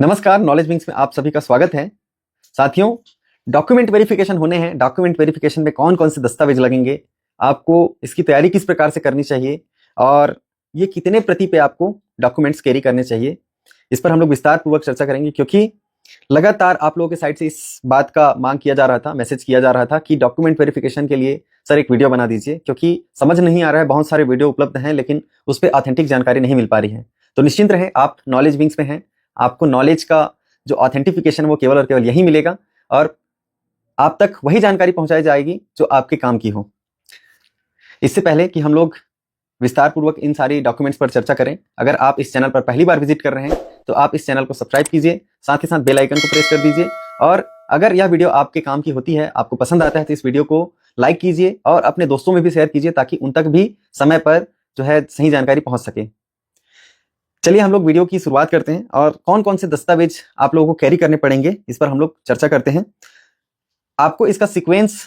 नमस्कार, knowledge wings में आप सभी का स्वागत है। साथियों, डॉक्यूमेंट वेरिफिकेशन होने हैं। डॉक्यूमेंट वेरिफिकेशन में कौन कौन से दस्तावेज लगेंगे, आपको इसकी तैयारी किस प्रकार से करनी चाहिए और ये कितने प्रति पे आपको डॉक्यूमेंट्स कैरी करने चाहिए, इस पर हम लोग विस्तार पूर्वक चर्चा करेंगे। क्योंकि लगातार आप लोगों के साइड से इस बात का मांग किया जा रहा था, मैसेज किया जा रहा था कि डॉक्यूमेंट वेरिफिकेशन के लिए सर एक वीडियो बना दीजिए, क्योंकि समझ नहीं आ रहा है। बहुत सारे वीडियो उपलब्ध हैं लेकिन उस पर ऑथेंटिक जानकारी नहीं मिल पा रही है। तो निश्चिंत रहें, आप नॉलेज विंग्स में हैं, आपको नॉलेज का जो ऑथेंटिफिकेशन वो केवल और केवल यही मिलेगा और आप तक वही जानकारी पहुंचाई जाएगी जो आपके काम की हो। इससे पहले कि हम लोग विस्तार पूर्वक इन सारी डॉक्यूमेंट्स पर चर्चा करें, अगर आप इस चैनल पर पहली बार विजिट कर रहे हैं तो आप इस चैनल को सब्सक्राइब कीजिए, साथ ही साथ बेल आइकन को प्रेस कर दीजिए। और अगर यह वीडियो आपके काम की होती है, आपको पसंद आता है, तो इस वीडियो को लाइक कीजिए और अपने दोस्तों में भी शेयर कीजिए ताकि उन तक भी समय पर जो है सही जानकारी पहुंच सके। चलिए हम लोग वीडियो की शुरुआत करते हैं और कौन कौन से दस्तावेज आप लोगों को कैरी करने पड़ेंगे इस पर हम लोग चर्चा करते हैं। आपको इसका सीक्वेंस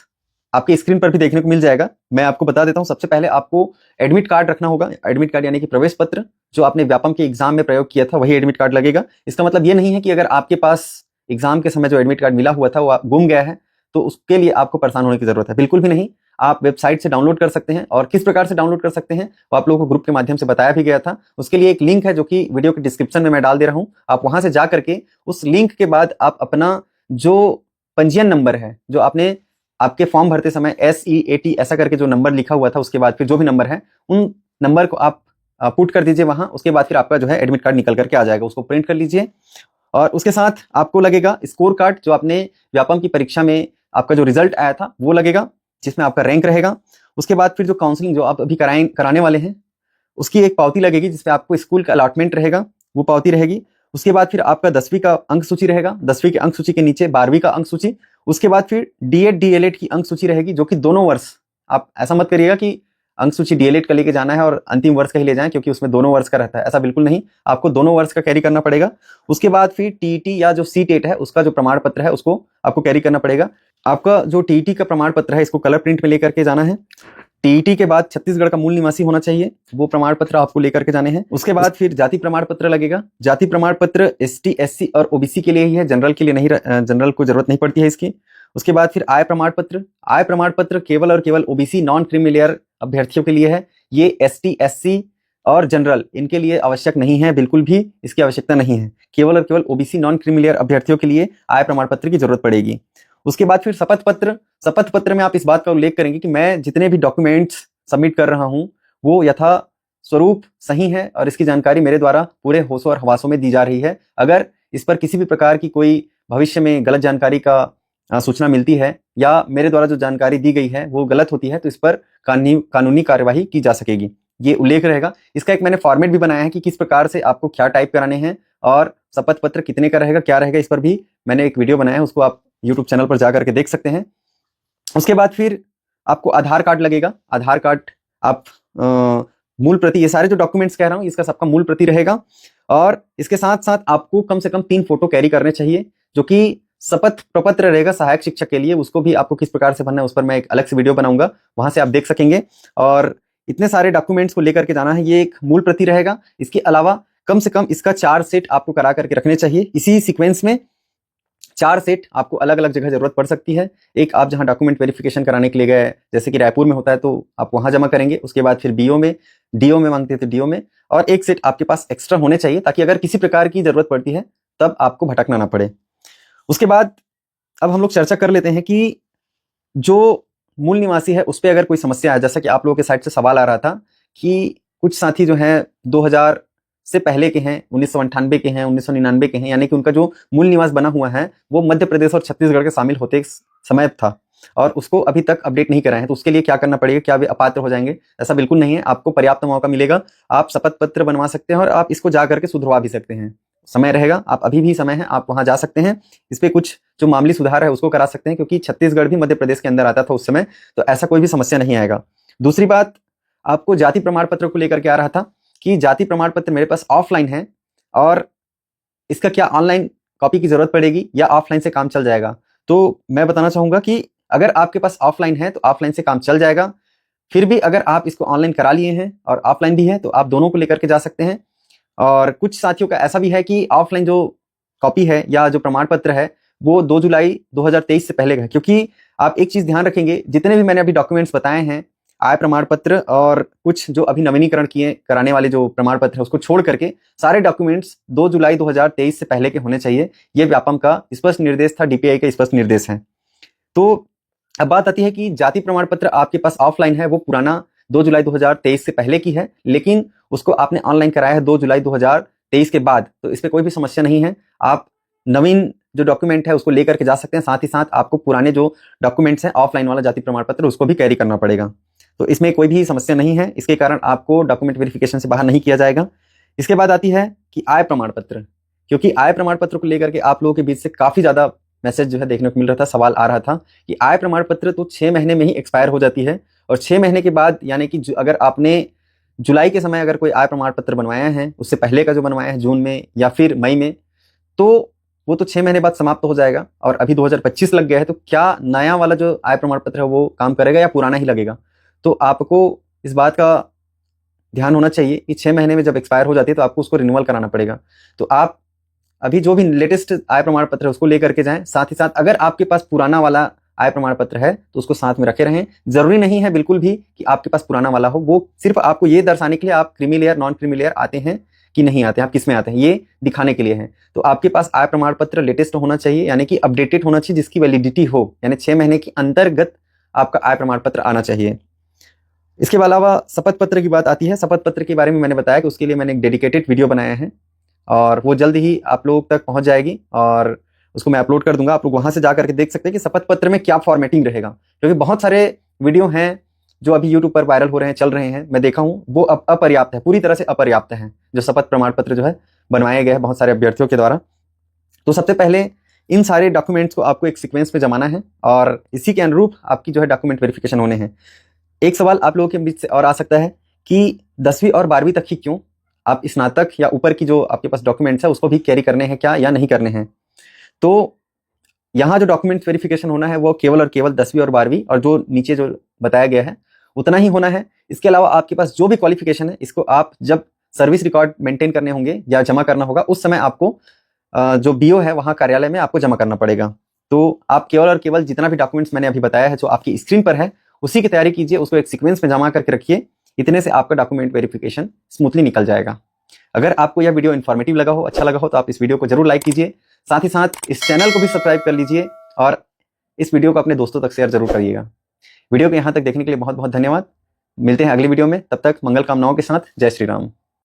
आपके स्क्रीन पर भी देखने को मिल जाएगा। मैं आपको बता देता हूं, सबसे पहले आपको एडमिट कार्ड रखना होगा। एडमिट कार्ड यानी कि प्रवेश पत्र, जो आपने व्यापम के एग्जाम में प्रयोग किया था वही एडमिट कार्ड लगेगा। इसका मतलब ये नहीं है कि अगर आपके पास एग्जाम के समय जो एडमिट कार्ड मिला हुआ था वो गुम गया है तो उसके लिए आपको परेशान होने की जरूरत है, बिल्कुल भी नहीं। आप वेबसाइट से डाउनलोड कर सकते हैं और किस प्रकार से डाउनलोड कर सकते हैं वो आप लोगों को ग्रुप के माध्यम से बताया भी गया था। उसके लिए एक लिंक है जो कि वीडियो के डिस्क्रिप्शन में मैं डाल दे रहा हूं। आप वहां से जा करके उस लिंक के बाद आप अपना जो पंजीयन नंबर है, जो आपने आपके फॉर्म भरते समय SEAT ऐसा करके जो नंबर लिखा हुआ था, उसके बाद फिर जो भी नंबर है उन नंबर को आप पुट कर दीजिए वहां। उसके बाद फिर आपका जो है एडमिट कार्ड निकल करके आ जाएगा, उसको प्रिंट कर लीजिए। और उसके साथ आपको लगेगा स्कोर कार्ड, जो आपने व्यापम की परीक्षा में आपका जो रिजल्ट आया था वो लगेगा, जिसमें आपका रैंक रहेगा। उसके बाद फिर जो काउंसलिंग जो आप अभी कराने वाले हैं उसकी एक पावती लगेगी, जिसपे आपको स्कूल का अलॉटमेंट रहेगा, वो पावती रहेगी। उसके बाद फिर आपका 10वीं का अंक सूची रहेगा, 10वीं के अंक सूची के नीचे 12वीं का अंक सूची। उसके बाद फिर D.Ed D.LED की अंक सूची रहेगी, जो कि दोनों वर्ष, आप ऐसा मत करिएगा कि अंक सूची D.LED का लेके जाना है और अंतिम वर्ष का ही ले जाएं, क्योंकि उसमें दोनों वर्ष का रहता है, ऐसा बिल्कुल नहीं। आपको दोनों वर्ष का कैरी करना पड़ेगा। उसके बाद फिर TET या जो CTET है उसका जो प्रमाण पत्र है उसको आपको कैरी करना पड़ेगा। आपका जो TET का प्रमाण पत्र है इसको कलर प्रिंट में लेकर के जाना है। TET के बाद छत्तीसगढ़ का मूल निवासी होना चाहिए, वो प्रमाण पत्र आपको लेकर के जाने हैं। उसके बाद फिर जाति प्रमाण पत्र लगेगा। जाति प्रमाण पत्र ST SC और OBC के लिए ही है, जनरल के लिए नहीं, जनरल को जरूरत नहीं पड़ती है इसकी। उसके बाद फिर आय प्रमाण पत्र। आय प्रमाण पत्र केवल और केवल OBC नॉन क्रीमी लेयर अभ्यर्थियों के लिए है। ये ST SC और जनरल इनके लिए आवश्यक नहीं है, बिल्कुल भी इसकी आवश्यकता नहीं है। केवल और केवल OBC नॉन क्रीमी लेयर अभ्यर्थियों के लिए आय प्रमाण पत्र की जरूरत पड़ेगी। उसके बाद फिर शपथ पत्र। शपथ पत्र में आप इस बात का उल्लेख करेंगे कि मैं जितने भी डॉक्यूमेंट्स सबमिट कर रहा हूं वो यथा स्वरूप सही है और इसकी जानकारी मेरे द्वारा पूरे होशों और हवासों में दी जा रही है। अगर इस पर किसी भी प्रकार की कोई भविष्य में गलत जानकारी का सूचना मिलती है या मेरे द्वारा जो जानकारी दी गई है वो गलत होती है तो इस पर कानूनी कार्यवाही की जा सकेगी, ये उल्लेख रहेगा। इसका एक मैंने फॉर्मेट भी बनाया है कि किस प्रकार से आपको क्या टाइप कराने हैं और शपथ पत्र कितने का रहेगा, क्या रहेगा, इस पर भी मैंने एक वीडियो बनाया है, उसको आप YouTube चैनल पर जाकर के देख सकते हैं। उसके बाद फिर आपको आधार कार्ड लगेगा। आधार कार्ड आप मूल प्रति, ये सारे जो डॉक्यूमेंट्स कह रहा हूं इसका सबका मूल प्रति रहेगा। और इसके साथ साथ आपको कम से कम 3 फोटो कैरी करने चाहिए, जो कि शपथ प्रपत्र रहेगा सहायक शिक्षक के लिए। उसको भी आपको किस प्रकार से भरना है उस पर मैं एक अलग से वीडियो बनाऊंगा, वहां से आप देख सकेंगे। और इतने सारे डॉक्यूमेंट्स को लेकर के जाना है, ये एक मूल प्रति रहेगा। इसके अलावा कम से कम इसका 4 सेट आपको करा करके रखने चाहिए। इसी सीक्वेंस में 4 सेट आपको अलग अलग जगह जरूरत पड़ सकती है। एक आप जहां डॉक्यूमेंट वेरिफिकेशन कराने के लिए गए, जैसे कि रायपुर में होता है तो आप वहां जमा करेंगे। उसके बाद फिर DO में मांगते थे DO में, और एक सेट आपके पास एक्स्ट्रा होने चाहिए ताकि अगर किसी प्रकार की जरूरत पड़ती है तब आपको भटकना ना पड़े। उसके बाद अब हम लोग चर्चा कर लेते हैं कि जो मूल निवासी है उस पर अगर कोई समस्या है, जैसा कि आप लोगों के साइड से सवाल आ रहा था कि कुछ साथी जो हैं 2000 से पहले के हैं, 1998 के हैं, 1999 के हैं, यानी कि उनका जो मूल निवास बना हुआ है वो मध्य प्रदेश और छत्तीसगढ़ के शामिल होते समय था और उसको अभी तक अपडेट नहीं कराए हैं, तो उसके लिए क्या करना पड़ेगा, क्या वे अपात्र हो जाएंगे? ऐसा बिल्कुल नहीं है, आपको पर्याप्त मौका मिलेगा। आप शपथ पत्र बनवा सकते हैं और आप इसको जा करके सुधरवा भी सकते हैं, समय रहेगा, आप अभी भी समय है, आप वहां जा सकते हैं। इस पे कुछ जो मामूली सुधार है उसको करा सकते हैं, क्योंकि छत्तीसगढ़ भी मध्य प्रदेश के अंदर आता था उस समय, तो ऐसा कोई भी समस्या नहीं आएगा। दूसरी बात, आपको जाति प्रमाण पत्र को लेकर के आ रहा था कि जाति प्रमाण पत्र मेरे पास ऑफलाइन है और इसका क्या ऑनलाइन कॉपी की जरूरत पड़ेगी या ऑफलाइन से काम चल जाएगा? तो मैं बताना चाहूंगा कि अगर आपके पास ऑफलाइन है तो ऑफलाइन से काम चल जाएगा। फिर भी अगर आप इसको ऑनलाइन करा लिए हैं और ऑफलाइन भी है तो आप दोनों को लेकर के जा सकते हैं। और कुछ साथियों का ऐसा भी है कि ऑफलाइन जो कॉपी है या जो प्रमाण पत्र है वो 2 जुलाई 2023 से पहले का है। क्योंकि आप एक चीज ध्यान रखेंगे, जितने भी मैंने अभी डॉक्यूमेंट्स बताए हैं, आय प्रमाण पत्र और कुछ जो अभी नवीनीकरण किए कराने वाले जो प्रमाण पत्र है उसको छोड़ करके सारे डॉक्यूमेंट्स 2 जुलाई 2023 से पहले के होने चाहिए। ये व्यापम का स्पष्ट निर्देश था, डीपीआई का स्पष्ट निर्देश है। तो अब बात आती है कि जाति प्रमाण पत्र आपके पास ऑफलाइन है, वो पुराना 2 जुलाई 2023 से पहले की है, लेकिन उसको आपने ऑनलाइन कराया है 2 जुलाई 2023 के बाद, तो इसमें कोई भी समस्या नहीं है। आप नवीन जो डॉक्यूमेंट है उसको लेकर के जा सकते हैं, साथ ही साथ आपको पुराने जो डॉक्यूमेंट्स हैं ऑफलाइन वाला जाति प्रमाण पत्र उसको भी कैरी करना पड़ेगा। तो इसमें कोई भी समस्या नहीं है, इसके कारण आपको डॉक्यूमेंट वेरिफिकेशन से बाहर नहीं किया जाएगा। इसके बाद आती है कि आय प्रमाण पत्र, क्योंकि आय प्रमाण पत्र को लेकर के आप लोगों के बीच से काफी ज्यादा मैसेज जो है देखने को मिल रहा था, सवाल आ रहा था कि आय प्रमाण पत्र तो 6 महीने में ही एक्सपायर हो जाती है, और 6 महीने के बाद यानी कि अगर आपने जुलाई के समय अगर कोई आय प्रमाण पत्र बनवाया है, उससे पहले का जो बनवाया है जून में या फिर मई में, तो वो तो 6 महीने बाद समाप्त हो जाएगा। और अभी 2025 लग गया है, तो क्या नया वाला जो आय प्रमाण पत्र है वो काम करेगा या पुराना ही लगेगा? तो आपको इस बात का ध्यान होना चाहिए कि 6 महीने में जब एक्सपायर हो जाती है तो आपको उसको रिन्यूअल कराना पड़ेगा। तो आप अभी जो भी लेटेस्ट आय प्रमाण पत्र है उसको लेकर के जाएं। साथ ही साथ अगर आपके पास पुराना वाला आय प्रमाण पत्र है तो उसको साथ में रखे रहें। जरूरी नहीं है बिल्कुल भी कि आपके पास पुराना वाला हो, वो सिर्फ आपको ये दर्शाने के लिए आप creamy layer non creamy layer आते हैं कि नहीं आते हैं, आप किस में आते हैं ये दिखाने के लिए है। तो आपके पास आय प्रमाण पत्र लेटेस्ट होना चाहिए, यानी कि अपडेटेड होना चाहिए, जिसकी वैलिडिटी हो, यानी 6 महीने के अंतर्गत आपका आय प्रमाण पत्र आना चाहिए। इसके अलावा शपथ पत्र की बात आती है। शपथ पत्र के बारे में मैंने बताया कि उसके लिए मैंने एक डेडिकेटेड वीडियो बनाया है और वो जल्द ही आप लोग तक पहुंच जाएगी और उसको मैं अपलोड कर दूंगा। आप लोग वहां से जाकर के देख सकते हैं कि शपथ पत्र में क्या फॉर्मेटिंग रहेगा, क्योंकि बहुत सारे वीडियो हैं जो अभी यूट्यूब पर वायरल हो रहे हैं, चल रहे हैं, मैं देखा हूं, वो अपर्याप्त है, पूरी तरह से अपर्याप्त है जो शपथ प्रमाण पत्र जो है बनवाए गए हैं बहुत सारे अभ्यर्थियों के द्वारा। तो सबसे पहले इन सारे डॉक्यूमेंट्स को आपको एक सीक्वेंस में जमाना है और इसी के अनुरूप आपकी जो है डॉक्यूमेंट वेरिफिकेशन होने हैं। एक सवाल आप लोगों के बीच से और आ सकता है कि 10वीं और 12वीं तक ही क्यों, आप स्नातक या ऊपर की जो आपके पास डॉक्यूमेंट्स है उसको भी कैरी करने हैं क्या या नहीं करने हैं? तो यहाँ जो डॉक्यूमेंट वेरिफिकेशन होना है वो केवल और केवल 10वीं और 12वीं और जो नीचे जो बताया गया है उतना ही होना है। इसके अलावा आपके पास जो भी क्वालिफिकेशन है इसको आप जब सर्विस रिकॉर्ड मेंटेन करने होंगे या जमा करना होगा उस समय आपको जो बीओ है वहाँ कार्यालय में आपको जमा करना पड़ेगा। तो आप केवल और केवल जितना भी डॉक्यूमेंट्स मैंने अभी बताया है जो आपकी स्क्रीन पर है उसी की तैयारी कीजिए, उसको एक सीक्वेंस में जमा करके रखिए, इतने से आपका डॉक्यूमेंट वेरिफिकेशन स्मूथली निकल जाएगा। अगर आपको यह वीडियो इन्फॉर्मेटिव लगा हो, अच्छा लगा हो, तो आप इस वीडियो को जरूर लाइक कीजिए, साथ ही साथ इस चैनल को भी सब्सक्राइब कर लीजिए और इस वीडियो को अपने दोस्तों तक शेयर जरूर करिएगा। वीडियो को यहाँ तक देखने के लिए बहुत बहुत धन्यवाद। मिलते हैं अगली वीडियो में, तब तक मंगल कामनाओं के साथ। जय श्री राम।